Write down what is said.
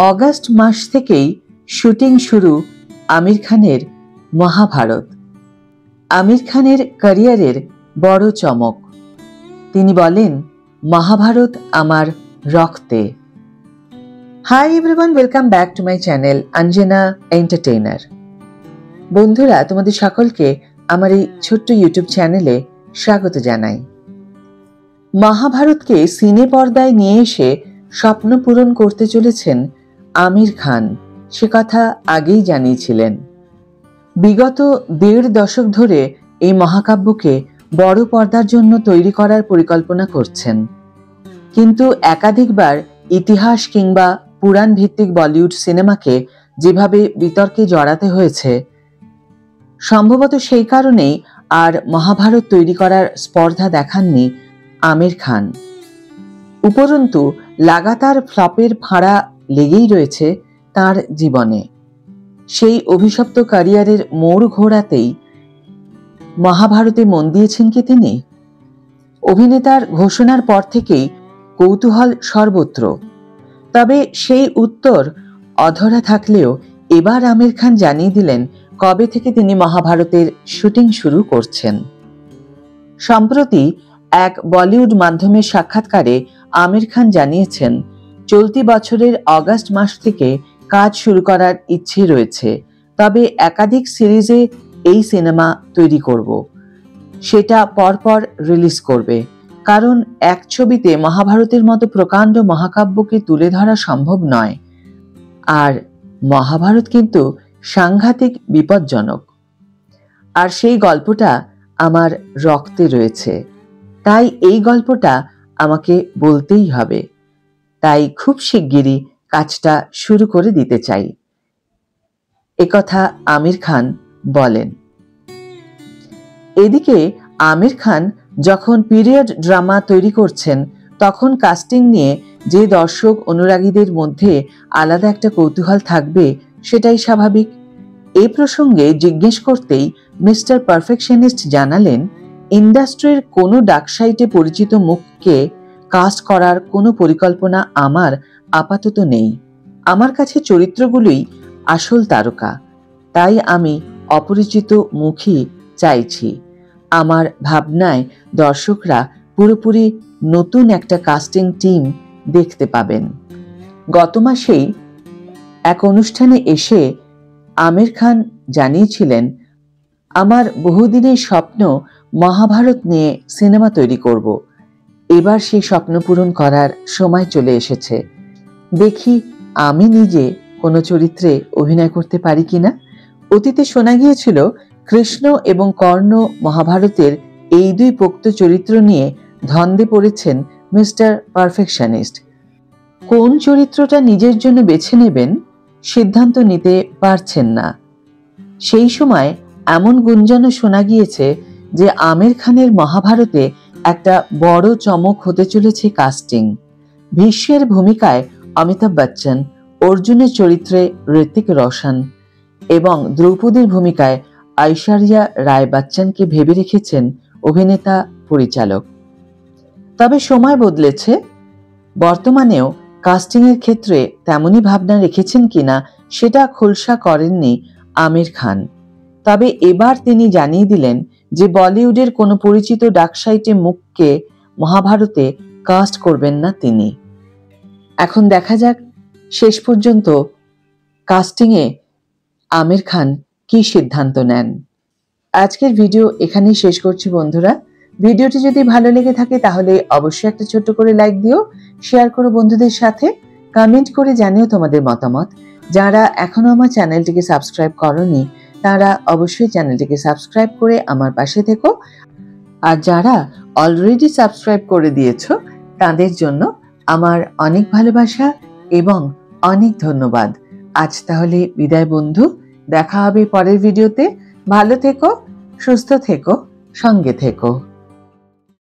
August মাস থেকেই shooting শুরু আমির খানের মহাভারত। আমির খানের ক্যারিয়ারের বড় চমক। তিনি বলেন, মহাভারত আমার রক্তে। Hi everyone, welcome back to my channel Anjana entertainer. বন্ধুরা, তোমাদের সকলকে আমার এই ছোট্ট ইউটিউব চ্যানেলে স্বাগত জানাই। মহাভারতকে সিনে পর্দায় নিয়ে এসে স্বপ্ন পূরণ করতে চলেছেন আমির খান, সে কথা আগেই জানিয়েছিলেন। বিগত ১.৫ দশক ধরে এই মহাকাব্যকে বড় পর্দার জন্য তৈরি করার পরিকল্পনা করছেন, কিন্তু একাধিকবার ইতিহাস কিংবা পুরাণ ভিত্তিক বলিউড সিনেমাকে যেভাবে বিতর্কে জড়াতে হয়েছে, সম্ভবত সেই কারণেই আর মহাভারত তৈরি করার স্পর্ধা দেখাননি আমির খান। উপরন্তু লাগাতার ফ্লপের ফাঁড়া লেগেই রয়েছে তার জীবনে। সেই অভিশপ্ত ক্যারিয়ারের মোড় ঘোরাতেই মহাভারতে মন দিয়েছেন কি তিনি? অভিনেতার ঘোষণার পর থেকেই কৌতূহল সর্বত্র। তবে সেই উত্তর অধরা থাকলেও এবার আমির খান জানিয়ে দিলেন কবে থেকে তিনি মহাভারতের শুটিং শুরু করছেন। সম্প্রতি এক বলিউড মাধ্যমের সাক্ষাৎকারে আমির খান জানিয়েছেন, চলতি বছরের অগাস্ট মাস থেকে কাজ শুরু করার ইচ্ছে রয়েছে, তবে একাধিক সিরিজে এই সিনেমা তৈরি করব, সেটা পরপর রিলিজ করবে, কারণ এক ছবিতে মহাভারতের মতো প্রকাণ্ড মহাকাব্যকে তুলে ধরা সম্ভব নয়। আর মহাভারত কিন্তু সাংঘাতিক বিপজ্জনক, আর সেই গল্পটা আমার রক্তে রয়েছে, তাই এই গল্পটা আমাকে বলতেই হবে, তাই খুব শিগগিরই কাজটা শুরু করে দিতে চাই, একথা আমির খান বলেন। এদিকে আমির খান যখন পিরিয়ড ড্রামা তৈরি করছেন, তখন কাস্টিং নিয়ে যে দর্শক অনুরাগীদের মধ্যে আলাদা একটা কৌতূহল থাকবে, সেটাই স্বাভাবিক। এই প্রসঙ্গে জিজ্ঞেস করতেই মিস্টার পারফেকশনিস্ট জানালেন, ইন্ডাস্ট্রির কোনো ডাকসাইটে পরিচিত মুখকে কাস্ট করার কোনো পরিকল্পনা আমার আপাতত নেই। আমার কাছে চরিত্রগুলোই আসল তারকা, তাই আমি অপরিচিত মুখই চাইছি। আমার ভাবনায় দর্শকরা পুরোপুরি নতুন একটা কাস্টিং টিম দেখতে পাবেন। গত মাসেই এক অনুষ্ঠানে এসে আমির খান জানিয়েছিলেন, আমার বহুদিনের স্বপ্ন মহাভারত নিয়ে সিনেমা তৈরি করব। এবার সেই স্বপ্ন পূরণ করার সময় চলে এসেছে। দেখি আমি নিজে কোনো চরিত্রে অভিনয় করতে পারি কিনা। অতীতে শোনা গিয়েছিল কৃষ্ণ এবং কর্ণ মহাভারতের এই দুই পোক্ত চরিত্র নিয়ে ধন্দে পড়েছেন মিস্টার পারফেকশনিস্ট। কোন চরিত্রটা নিজের জন্য বেছে নেবেন সিদ্ধান্ত নিতে পারছেন না। সেই সময় এমন গুঞ্জনও শোনা গিয়েছে যে আমির খানের মহাভারতে একটা বড় চমক হতে চলেছে কাস্টিং। ভীষ্মের ভূমিকায় অমিতাভ বচ্চন, অর্জুনের চরিত্রে ঋত্বিক রোশন এবং দ্রৌপদীর ভূমিকায় ঐশ্বরিয়া রায় বচ্চনকে ভেবে রেখেছেন অভিনেতা পরিচালক। তবে সময় বদলেছে, বর্তমানেও কাস্টিং এর ক্ষেত্রে তেমনই ভাবনা রেখেছেন কিনা সেটা খোলসা করেননি আমির খান। তবে এবার তিনি জানিয়ে দিলেন যে বলিউডের কোনো পরিচিত ডাকসাইটে মুখকে মহাভারতে কাস্ট করবেন না তিনি। এখন দেখা যাক শেষ পর্যন্ত কাস্টিংয়ে আমির খান কি সিদ্ধান্ত নেন। আজকের ভিডিও এখানেই শেষ করছি বন্ধুরা। ভিডিওটি যদি ভালো লেগে থাকে তাহলে অবশ্যই একটা ছোট্ট করে লাইক দিও, শেয়ার করো বন্ধুদের সাথে, কমেন্ট করে জানিও তোমাদের মতামত। যারা এখনো আমার চ্যানেলটিকে সাবস্ক্রাইব করোনি তারা অবশ্যই চ্যানেলটিকে সাবস্ক্রাইব করে আমার পাশে থেকো, আর যারা অলরেডি সাবস্ক্রাইব করে দিয়েছো তাদের জন্য আমার অনেক ভালোবাসা এবং অনেক ধন্যবাদ। আজ তাহলে বিদায় বন্ধু, দেখা হবে পরের ভিডিওতে। ভালো থেকো, সুস্থ থেকো, সঙ্গে থেকো।